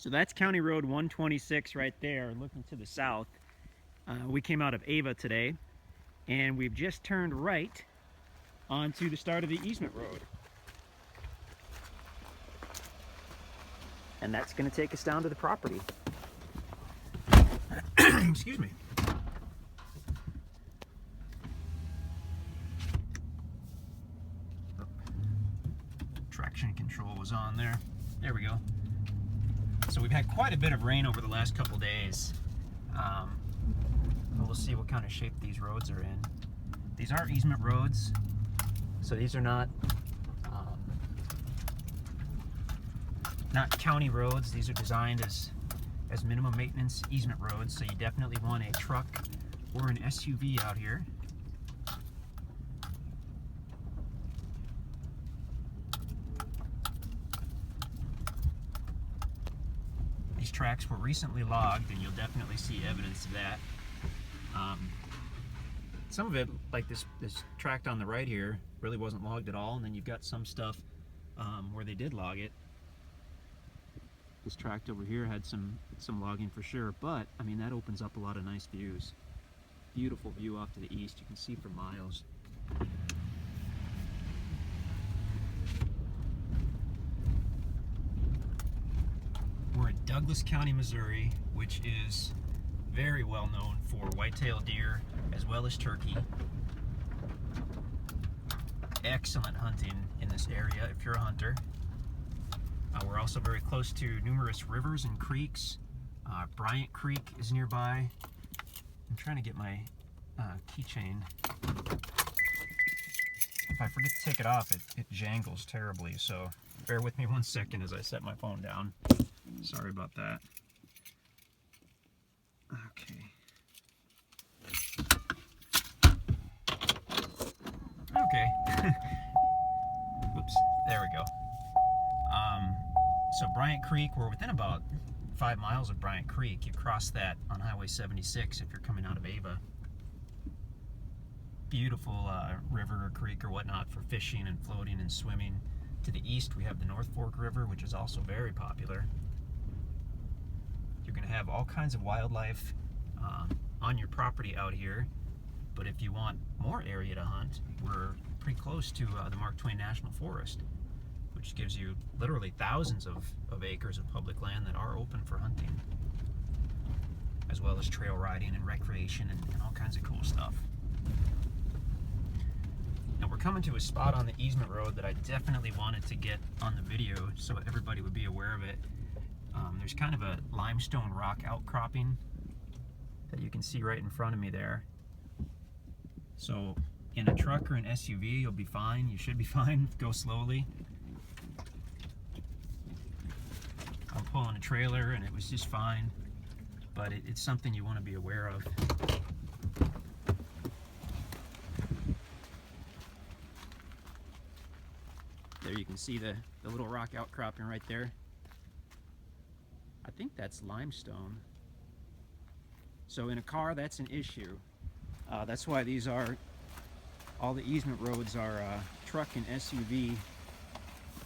So that's County Road 126 right there, looking to the south. We came out of Ava today, and we've just turned right onto the start of the Easement Road. And that's going to take us down to the property. Excuse me. Traction control was on there. There we go. So we've had quite a bit of rain over the last couple days. We'll see what kind of shape these roads are in. These are easement roads, so these are not county roads. These are designed as minimum maintenance easement roads, so you definitely want a truck or an SUV out here. These tracks were recently logged, and you'll definitely see evidence of that. Some of it, like this tract on the right here, really wasn't logged at all, and then you've got some stuff where they did log it. This tract over here had some logging for sure, but I mean that opens up a lot of nice views. Beautiful view off to the east, you can see for miles. We're in Douglas County, Missouri, which is very well known for white-tailed deer as well as turkey. Excellent hunting in this area if you're a hunter. We're also very close to numerous rivers and creeks. Bryant Creek is nearby. I'm trying to get my keychain. If I forget to take it off, it jangles terribly, so bear with me 1 second as I set my phone down. Sorry about that. Okay. Okay. Oops, there we go. So Bryant Creek, we're within about 5 miles of Bryant Creek. You cross that on Highway 76 if you're coming out of Ava. Beautiful river or creek or whatnot for fishing and floating and swimming. To the east we have the North Fork River, which is also very popular. You're going to have all kinds of wildlife on your property out here, but if you want more area to hunt, we're pretty close to the Mark Twain National Forest, which gives you literally thousands of acres of public land that are open for hunting, as well as trail riding and recreation and all kinds of cool stuff. Now we're coming to a spot on the easement road that I definitely wanted to get on the video so everybody would be aware of it. There's kind of a limestone rock outcropping that you can see right in front of me there. So in a truck or an SUV, you'll be fine. You should be fine. Go slowly. I'm pulling a trailer and it was just fine, but it's something you want to be aware of. There you can see the little rock outcropping right there. I think that's limestone. So in a car, that's an issue. That's why these are, all the easement roads are truck and SUV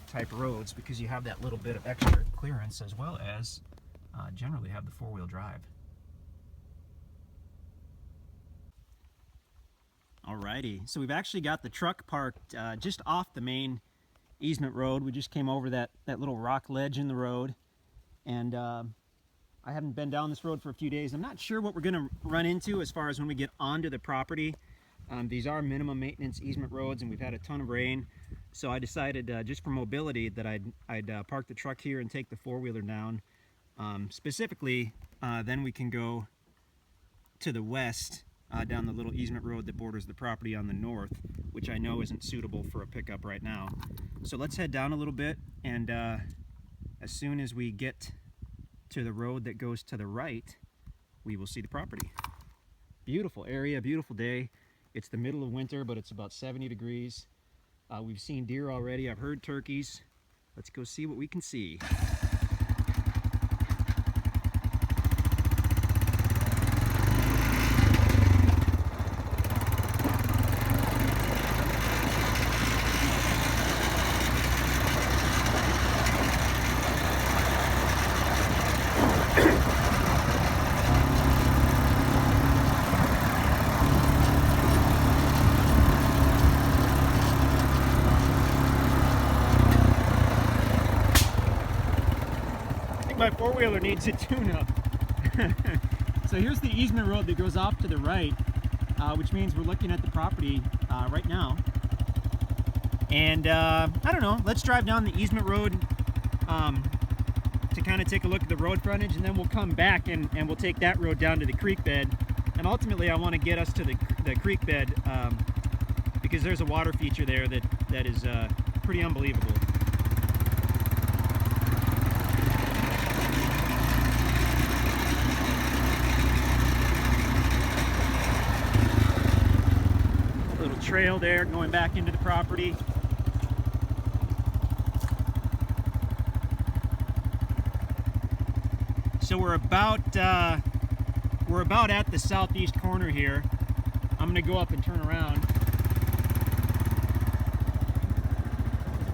type roads, because you have that little bit of extra clearance, as well as generally have the four-wheel drive. Alrighty, so we've actually got the truck parked just off the main easement road. We just came over that little rock ledge in the road, and I haven't been down this road for a few days. I'm not sure what we're going to run into as far as when we get onto the property. These are minimum maintenance easement roads, and we've had a ton of rain, so I decided just for mobility that I'd park the truck here and take the four-wheeler down. Specifically, then we can go to the west down the little easement road that borders the property on the north, which I know isn't suitable for a pickup right now. So let's head down a little bit, and as soon as we get to the road that goes to the right, we will see the property. Beautiful area, beautiful day. It's the middle of winter, but it's about 70 degrees. We've seen deer already. I've heard turkeys. Let's go see what we can see. think my four-wheeler needs a tune-up. So here's the easement road that goes off to the right, which means we're looking at the property right now. And I don't know, let's drive down the easement road to kind of take a look at the road frontage, and then we'll come back and we'll take that road down to the creek bed. And ultimately I want to get us to the creek bed because there's a water feature there that is pretty unbelievable. A little trail there going back into the property. So we're about at the southeast corner here. I'm going to go up and turn around.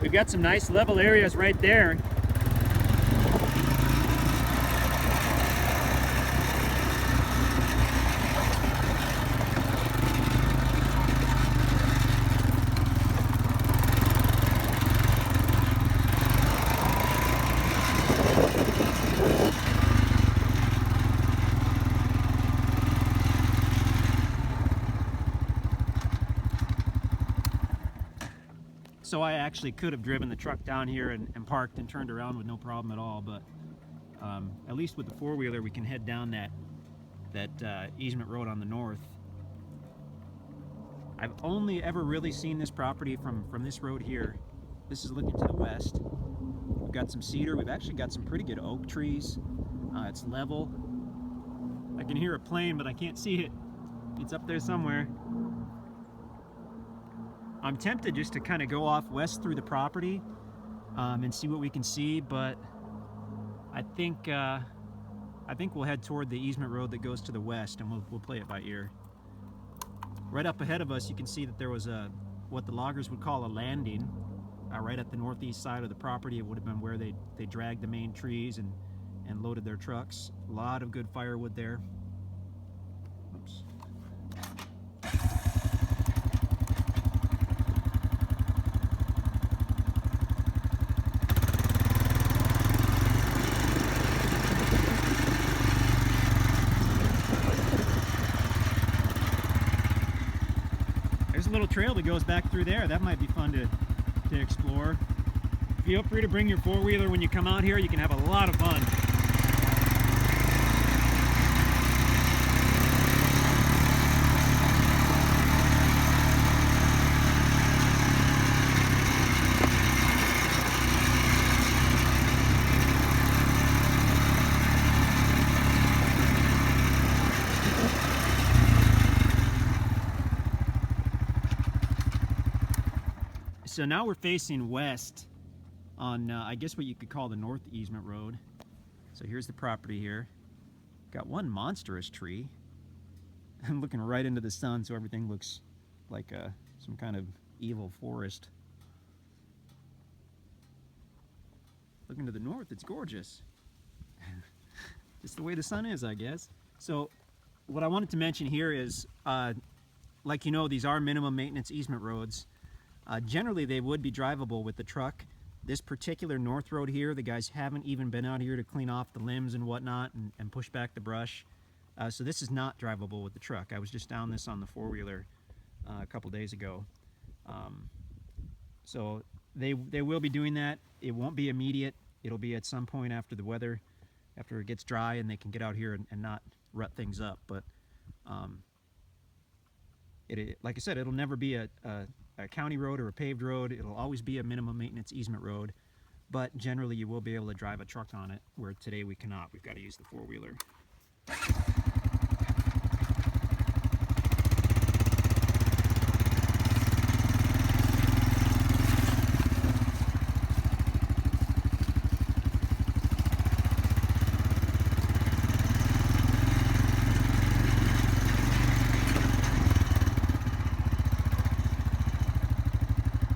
We've got some nice level areas right there. So I actually could have driven the truck down here and parked and turned around with no problem at all, but at least with the four-wheeler we can head down that easement road on the north. I've only ever really seen this property from this road here. This is looking to the west. We've got some cedar. We've actually got some pretty good oak trees. It's level. I can hear a plane, but I can't see it. It's up there somewhere. I'm tempted just to kind of go off west through the property and see what we can see, but I think we'll head toward the easement road that goes to the west, and we'll play it by ear. Right up ahead of us, you can see that there was what the loggers would call a landing right at the northeast side of the property. It would have been where they dragged the main trees and loaded their trucks. A lot of good firewood there. Oops. There's a little trail that goes back through there. That might be fun to explore. Feel free to bring your four-wheeler when you come out here. You can have a lot of fun. So now we're facing west on, I guess what you could call the North Easement Road. So here's the property here. Got one monstrous tree. I'm looking right into the sun, so everything looks like some kind of evil forest. Looking to the north, it's gorgeous. Just the way the sun is, I guess. So what I wanted to mention here is, like you know, these are minimum maintenance easement roads. Generally, they would be drivable with the truck. This particular north road here, the guys haven't even been out here to clean off the limbs and whatnot and push back the brush. So this is not drivable with the truck. I was just down this on the four-wheeler a couple days ago. So they will be doing that. It won't be immediate. It'll be at some point after the weather, after it gets dry and they can get out here and not rut things up. But like I said, it'll never be a county road or a paved road. It'll always be a minimum maintenance easement road, but generally you will be able to drive a truck on it, where today we cannot. We've got to use the four-wheeler.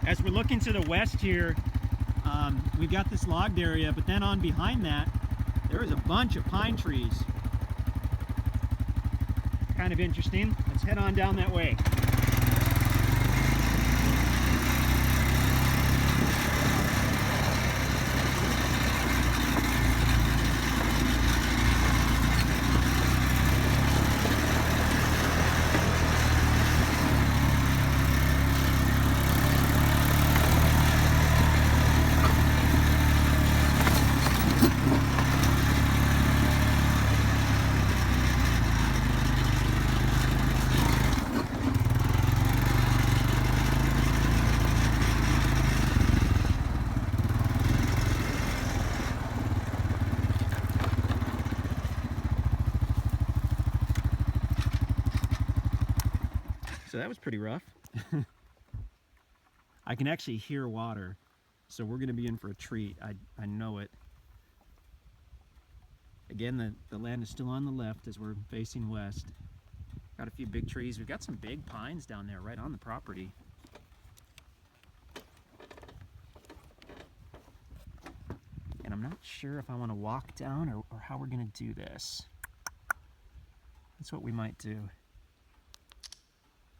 As we're looking to the west here, we've got this logged area, but then on behind that, there is a bunch of pine trees. Kind of interesting. Let's head on down that way. So that was pretty rough. I can actually hear water, so we're going to be in for a treat. I know it. Again, the land is still on the left as we're facing west. Got a few big trees. We've got some big pines down there right on the property. And I'm not sure if I want to walk down or how we're going to do this. That's what we might do.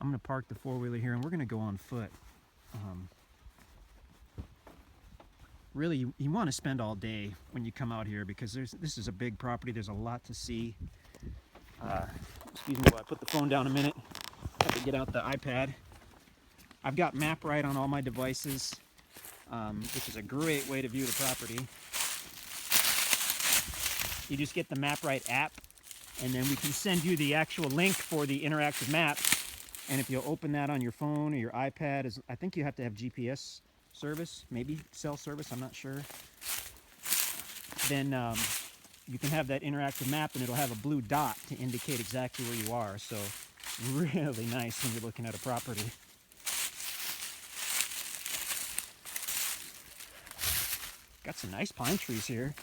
I'm going to park the four-wheeler here and we're going to go on foot. Really, you want to spend all day when you come out here because this is a big property. There's a lot to see. Excuse me while I put the phone down a minute. I have to get out the iPad. I've got MapRight on all my devices, which is a great way to view the property. You just get the MapRight app, and then we can send you the actual link for the interactive map. And if you'll open that on your phone or your iPad, I think you have to have GPS service, maybe cell service, I'm not sure. Then you can have that interactive map and it'll have a blue dot to indicate exactly where you are. So really nice when you're looking at a property. Got some nice pine trees here.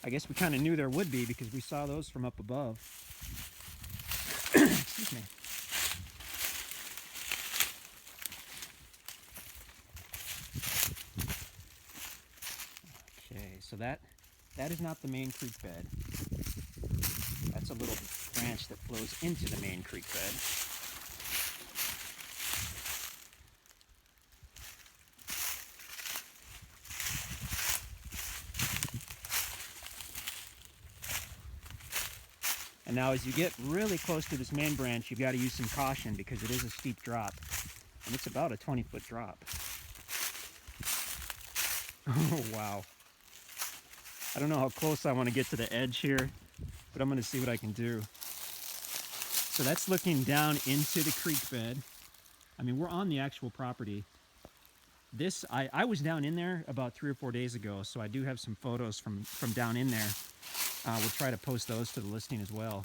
I guess we kind of knew there would be because we saw those from up above. Excuse me. Okay, so that is not the main creek bed. That's a little branch that flows into the main creek bed. And now as you get really close to this main branch, you've got to use some caution because it is a steep drop. And it's about a 20-foot drop. Oh, wow. I don't know how close I want to get to the edge here, but I'm going to see what I can do. So that's looking down into the creek bed. I mean, we're on the actual property. This, I was down in there about 3 or 4 days ago, so I do have some photos from down in there. We'll try to post those to the listing as well.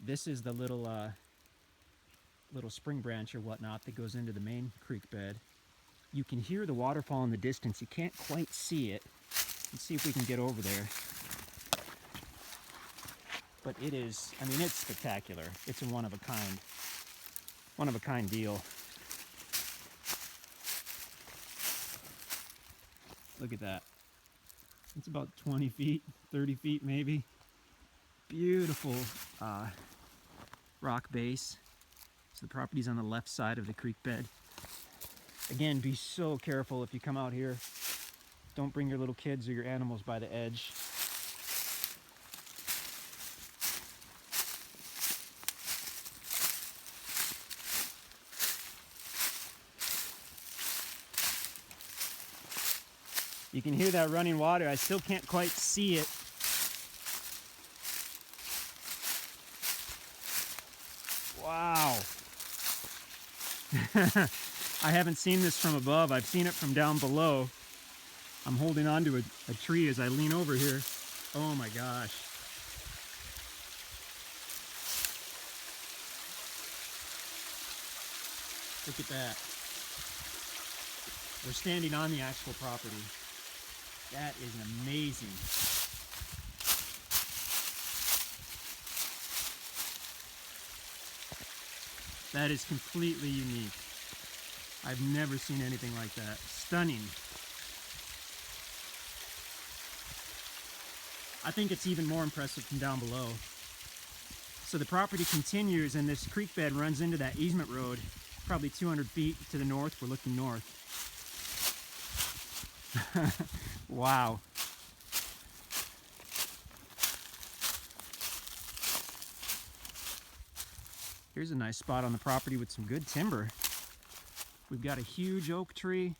This is the little spring branch or whatnot that goes into the main creek bed. You can hear the waterfall in the distance. You can't quite see it. Let's see if we can get over there. But it is, I mean, it's spectacular. It's a one of a kind deal. Look at that. It's about 20 feet, 30 feet maybe. Beautiful rock base. So the property's on the left side of the creek bed. Again, be so careful if you come out here. Don't bring your little kids or your animals by the edge. You can hear that running water. I still can't quite see it. Wow. I haven't seen this from above. I've seen it from down below. I'm holding on to a tree as I lean over here. Oh my gosh. Look at that. We're standing on the actual property. That is amazing. That is completely unique. I've never seen anything like that. Stunning. I think it's even more impressive from down below. So the property continues and this creek bed runs into that easement road, probably 200 feet to the north. We're looking north. Wow. Here's a nice spot on the property with some good timber. We've got a huge oak tree.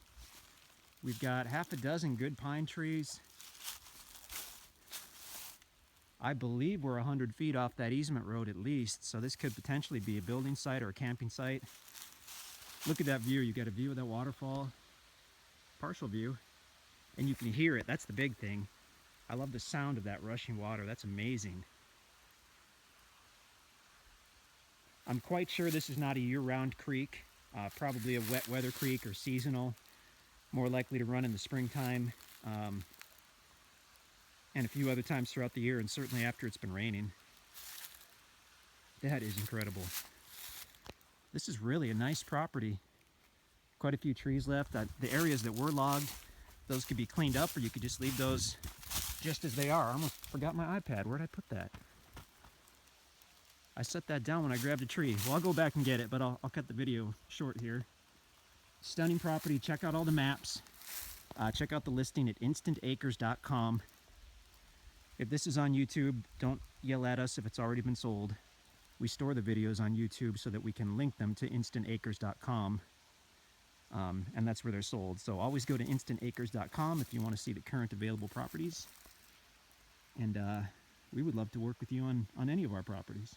We've got half a dozen good pine trees. I believe we're 100 feet off that easement road at least, so this could potentially be a building site or a camping site. Look at that view. You got a view of that waterfall, partial view, and you can hear it. That's the big thing. I love the sound of that rushing water. That's amazing. I'm quite sure this is not a year-round creek, probably a wet weather creek or seasonal, more likely to run in the springtime, and a few other times throughout the year, and certainly after it's been raining. That is incredible. This is really a nice property. Quite a few trees left. The areas that were logged, those could be cleaned up, or you could just leave those just as they are. I almost forgot my iPad. Where'd I put that? I set that down when I grabbed a tree. Well, I'll go back and get it, but I'll cut the video short here. Stunning property. Check out all the maps. Check out the listing at InstantAcres.com. If this is on YouTube, don't yell at us if it's already been sold. We store the videos on YouTube so that we can link them to InstantAcres.com. And that's where they're sold. So always go to InstantAcres.com if you want to see the current available properties. And we would love to work with you on any of our properties.